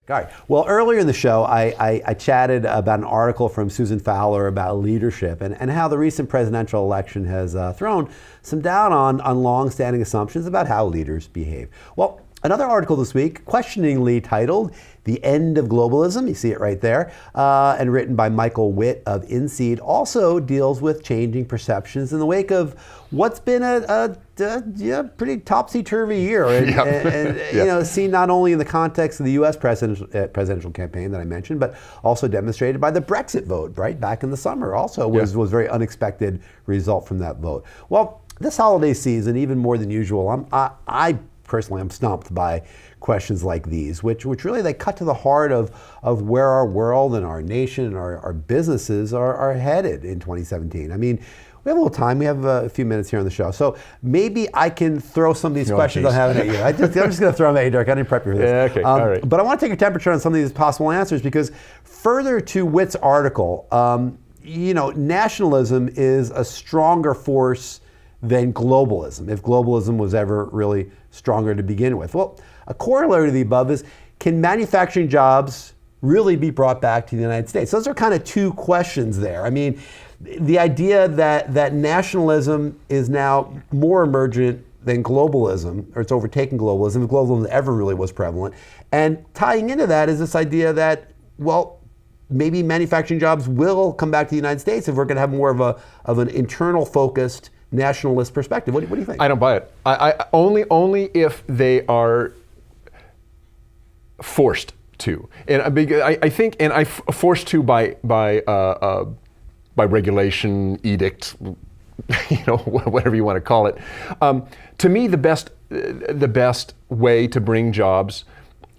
All right. Well, earlier in the show, I chatted about an article from Susan Fowler about leadership and how the recent presidential election has thrown some doubt on long-standing assumptions about how leaders behave. Well, another article this week, questioningly titled "The End of Globalism," you see it right there, and written by Michael Witt of InSeed, also deals with changing perceptions in the wake of what's been a pretty topsy-turvy year, and seen not only in the context of the U.S. presidential campaign that I mentioned, but also demonstrated by the Brexit vote, right, back in the summer. Also was a very unexpected result from that vote. Well, this holiday season, even more than usual, I personally am stumped by questions like these, which really they cut to the heart of where our world and our nation and our businesses are headed in 2017. I mean, we have a little time. We have a few minutes here on the show. So maybe I can throw some of these questions I have at you. I'm just going to throw them at you, Derek. I didn't prep you for this. Yeah, okay, all right. But I want to take your temperature on some of these possible answers, because further to Witt's article, nationalism is a stronger force than globalism, if globalism was ever really stronger to begin with. Well, a corollary to the above is, can manufacturing jobs really be brought back to the United States? Those are kind of two questions there. I mean, the idea that nationalism is now more emergent than globalism, or it's overtaken globalism, if globalism ever really was prevalent. And tying into that is this idea that, well, maybe manufacturing jobs will come back to the United States if we're going to have more of an internal focused nationalist perspective. What do you think? I don't buy it. I only if they are forced to, and I think, and forced to by regulation, edict, whatever you want to call it. To me, the best way to bring jobs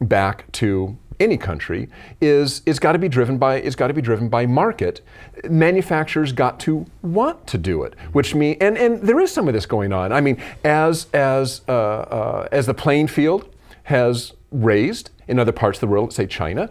back to any country is it's got to be driven by market. Manufacturers got to want to do it, which means, and there is some of this going on. I mean, as the playing field has raised in other parts of the world, say China,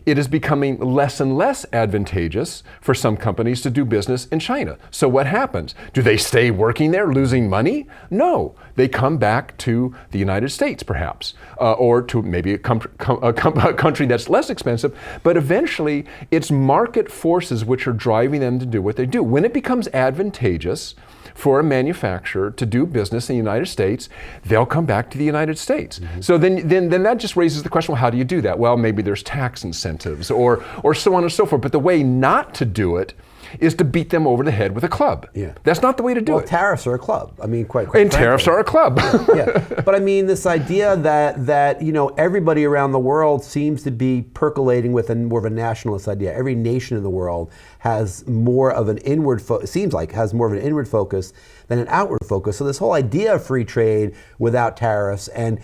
it is becoming less and less advantageous for some companies to do business in China. So what happens? Do they stay working there, losing money? No, they come back to the United States, perhaps, or to maybe a country that's less expensive. But eventually, it's market forces which are driving them to do what they do. When it becomes advantageous for a manufacturer to do business in the United States, they'll come back to the United States. Mm-hmm. So then that just raises the question, well, how do you do that? Well, maybe there's tax incentives or so on and so forth. But the way not to do it is to beat them over the head with a club. Yeah. That's not the way to do it. Tariffs are a club. I mean, quite and frankly. Tariffs are a club. Yeah. But I mean, this idea that everybody around the world seems to be percolating with more of a nationalist idea. Every nation in the world has more of an inward has more of an inward focus than an outward focus. So this whole idea of free trade without tariffs and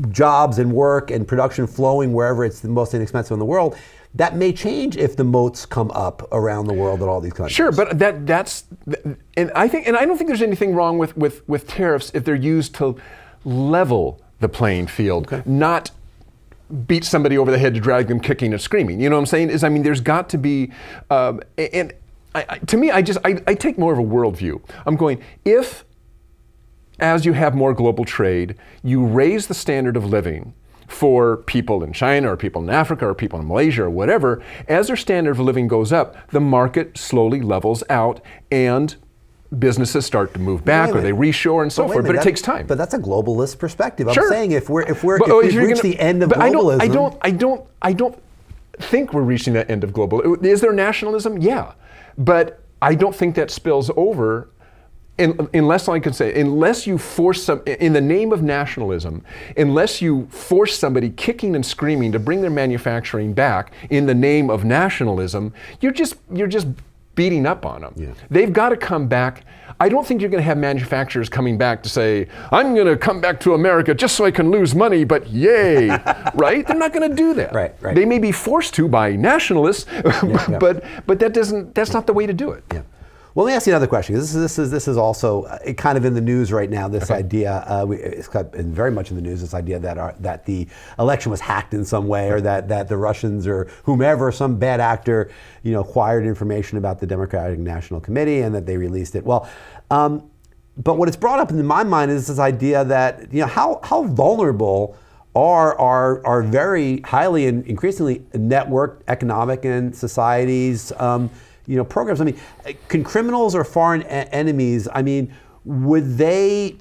jobs and work and production flowing wherever it's the most inexpensive in the world, that may change if the moats come up around the world at all these countries. Sure, but that's, and I don't think there's anything wrong with tariffs if they're used to level the playing field, okay, not beat somebody over the head to drag them kicking and screaming. You know what I'm saying? There's got to be, to me, I take more of a worldview. I'm going, if as you have more global trade, you raise the standard of living for people in China or people in Africa or people in Malaysia or whatever, as their standard of living goes up, the market slowly levels out and businesses start to move back or they reshore and so forth, but it takes time. But that's a globalist perspective. I'm sure. saying if we've reached the end of globalism. I don't think we're reaching that end of globalism. Is there nationalism? Yeah. But I don't think that spills over unless, like I could say, unless you force in the name of nationalism, unless you force somebody kicking and screaming to bring their manufacturing back in the name of nationalism, you're just beating up on them. Yeah. They've got to come back. I don't think you're going to have manufacturers coming back to say, I'm going to come back to America just so I can lose money, but yay, right? They're not going to do that. Right. They may be forced to by nationalists, but that's not the way to do it. Yeah. Well, let me ask you another question. This is also kind of in the news right now. This idea, it's been very much in the news. This idea that the election was hacked in some way, or that the Russians or whomever, some bad actor, acquired information about the Democratic National Committee and that they released it. Well, But what it's brought up in my mind is this idea that, how vulnerable are our very highly and increasingly networked economic and societies, programs. I mean, can criminals or foreign enemies, would they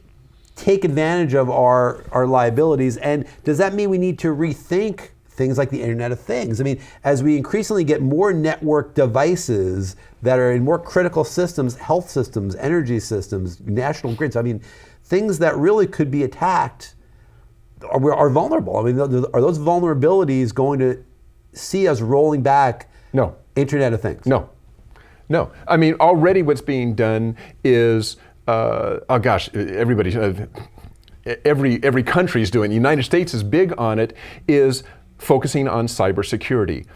take advantage of our liabilities? And does that mean we need to rethink things like the Internet of Things? As we increasingly get more network devices that are in more critical systems, health systems, energy systems, national grids, things that really could be attacked are vulnerable. Are those vulnerabilities going to see us rolling back No. Internet of Things? No. Already what's being done is, everybody, every country is doing. The United States is big on it, is focusing on cybersecurity.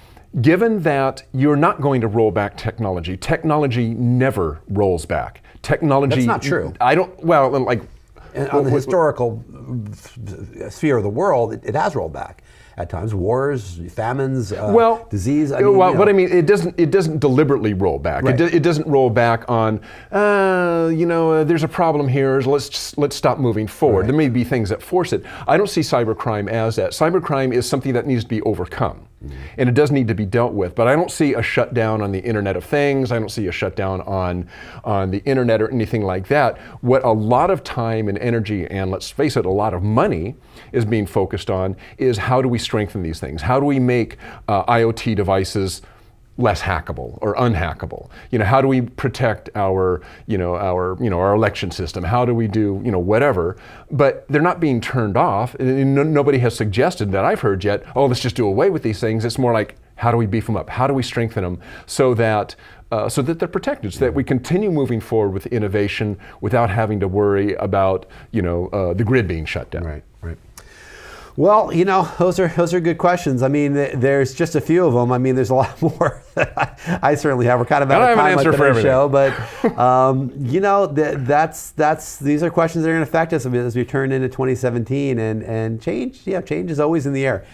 Given that you're not going to roll back technology never rolls back. Technology. That's not true. On the historical sphere of the world, it has rolled back. At times, wars, famines, disease. It doesn't deliberately roll back. Right. It doesn't roll back on, there's a problem here. Let's stop moving forward. Right. There may be things that force it. I don't see cybercrime as that. Cybercrime is something that needs to be overcome, and it does need to be dealt with. But I don't see a shutdown on the Internet of Things. I don't see a shutdown on the internet or anything like that. What a lot of time and energy, and let's face it, a lot of money is being focused on is how do we strengthen these things? How do we make IoT devices less hackable or unhackable? How do we protect our election system? How do we do, whatever? But they're not being turned off. Nobody has suggested that I've heard yet, let's just do away with these things. It's more like, how do we beef them up? How do we strengthen them so that they're protected, so that we continue moving forward with innovation without having to worry about, the grid being shut down. Right. Well, those are good questions. There's just a few of them. There's a lot more that I certainly have. We're kind of out of time on today's show, but these are questions that are going to affect us as we turn into 2017, and change is always in the air.